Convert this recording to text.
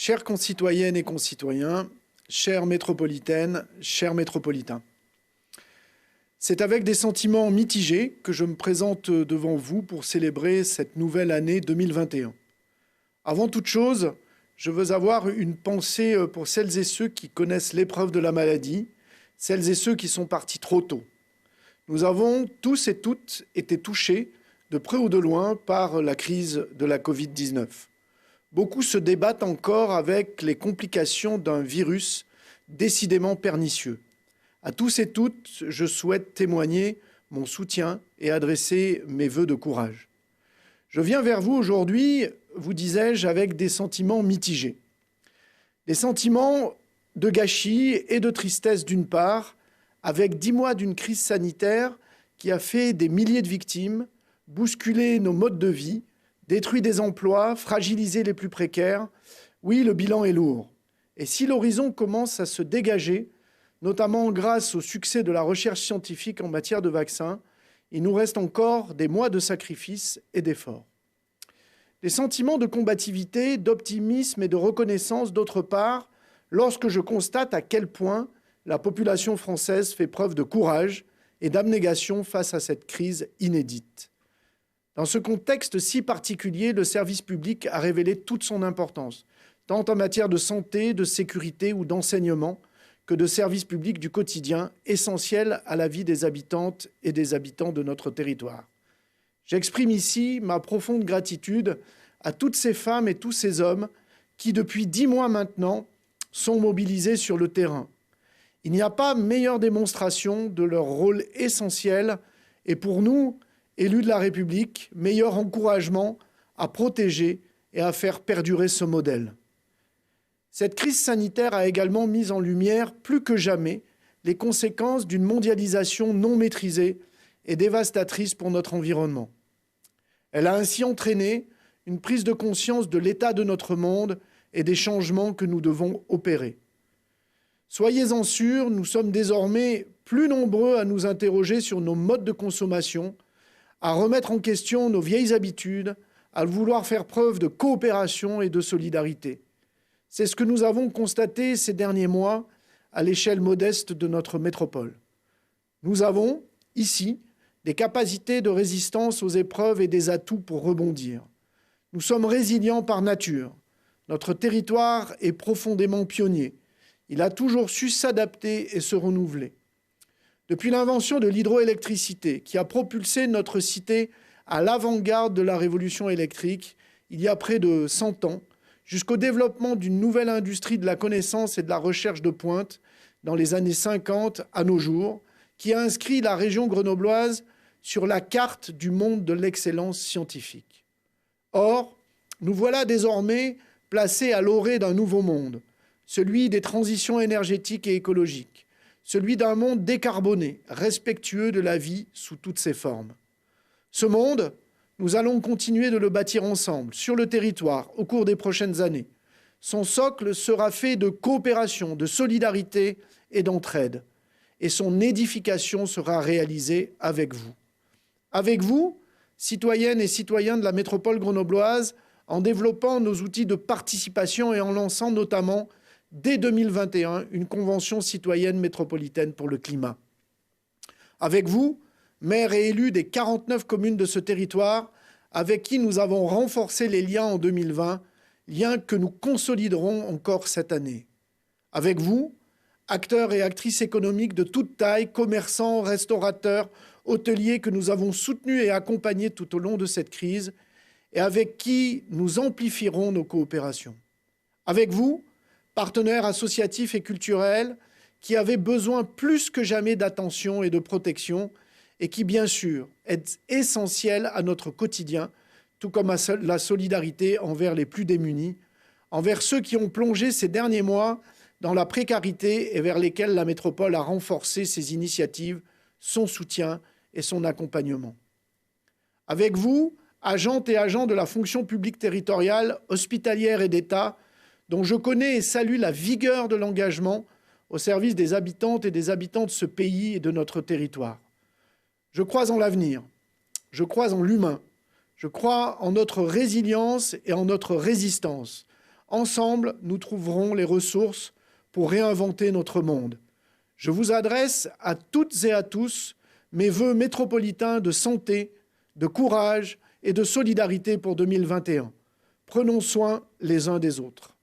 Chères concitoyennes et concitoyens, chères métropolitaines, chers métropolitains, c'est avec des sentiments mitigés que je me présente devant vous pour célébrer cette nouvelle année 2021. Avant toute chose, je veux avoir une pensée pour celles et ceux qui connaissent l'épreuve de la maladie, celles et ceux qui sont partis trop tôt. Nous avons tous et toutes été touchés, de près ou de loin, par la crise de la Covid-19. Beaucoup se débattent encore avec les complications d'un virus décidément pernicieux. À tous et toutes, je souhaite témoigner mon soutien et adresser mes vœux de courage. Je viens vers vous aujourd'hui, vous disais-je, avec des sentiments mitigés. Des sentiments de gâchis et de tristesse d'une part, avec 10 mois d'une crise sanitaire qui a fait des milliers de victimes, bousculé nos modes de vie, détruit des emplois, fragilisé les plus précaires. Oui, le bilan est lourd. Et si l'horizon commence à se dégager, notamment grâce au succès de la recherche scientifique en matière de vaccins, il nous reste encore des mois de sacrifices et d'efforts. Des sentiments de combativité, d'optimisme et de reconnaissance, d'autre part, lorsque je constate à quel point la population française fait preuve de courage et d'abnégation face à cette crise inédite. Dans ce contexte si particulier, le service public a révélé toute son importance, tant en matière de santé, de sécurité ou d'enseignement, que de services publics du quotidien, essentiels à la vie des habitantes et des habitants de notre territoire. J'exprime ici ma profonde gratitude à toutes ces femmes et tous ces hommes qui, depuis 10 mois maintenant, sont mobilisés sur le terrain. Il n'y a pas meilleure démonstration de leur rôle essentiel et pour nous, élus de la République, meilleur encouragement à protéger et à faire perdurer ce modèle. Cette crise sanitaire a également mis en lumière, plus que jamais, les conséquences d'une mondialisation non maîtrisée et dévastatrice pour notre environnement. Elle a ainsi entraîné une prise de conscience de l'état de notre monde et des changements que nous devons opérer. Soyez-en sûrs, nous sommes désormais plus nombreux à nous interroger sur nos modes de consommation, à remettre en question nos vieilles habitudes, à vouloir faire preuve de coopération et de solidarité. C'est ce que nous avons constaté ces derniers mois à l'échelle modeste de notre métropole. Nous avons, ici, des capacités de résistance aux épreuves et des atouts pour rebondir. Nous sommes résilients par nature. Notre territoire est profondément pionnier. Il a toujours su s'adapter et se renouveler. Depuis l'invention de l'hydroélectricité, qui a propulsé notre cité à l'avant-garde de la révolution électrique, il y a près de 100 ans, jusqu'au développement d'une nouvelle industrie de la connaissance et de la recherche de pointe dans les années 50 à nos jours, qui a inscrit la région grenobloise sur la carte du monde de l'excellence scientifique. Or, nous voilà désormais placés à l'orée d'un nouveau monde, celui des transitions énergétiques et écologiques, celui d'un monde décarboné, respectueux de la vie sous toutes ses formes. Ce monde, nous allons continuer de le bâtir ensemble, sur le territoire, au cours des prochaines années. Son socle sera fait de coopération, de solidarité et d'entraide. Et son édification sera réalisée avec vous. Avec vous, citoyennes et citoyens de la métropole grenobloise, en développant nos outils de participation et en lançant notamment, dès 2021, une convention citoyenne métropolitaine pour le climat. Avec vous, maires et élus des 49 communes de ce territoire, avec qui nous avons renforcé les liens en 2020, liens que nous consoliderons encore cette année. Avec vous, acteurs et actrices économiques de toute taille, commerçants, restaurateurs, hôteliers que nous avons soutenus et accompagnés tout au long de cette crise, et avec qui nous amplifierons nos coopérations. Avec vous, partenaires associatifs et culturels, qui avaient besoin plus que jamais d'attention et de protection, et qui, bien sûr, est essentiel à notre quotidien, tout comme à la solidarité envers les plus démunis, envers ceux qui ont plongé ces derniers mois dans la précarité et vers lesquels la métropole a renforcé ses initiatives, son soutien et son accompagnement. Avec vous, agentes et agents de la fonction publique territoriale, hospitalière et d'État, dont je connais et salue la vigueur de l'engagement au service des habitantes et des habitants de ce pays et de notre territoire. Je crois en l'avenir, je crois en l'humain, je crois en notre résilience et en notre résistance, Ensemble, nous trouverons les ressources pour réinventer notre monde. Je vous adresse à toutes et à tous mes vœux métropolitains de santé, de courage et de solidarité pour 2021. Prenons soin les uns des autres.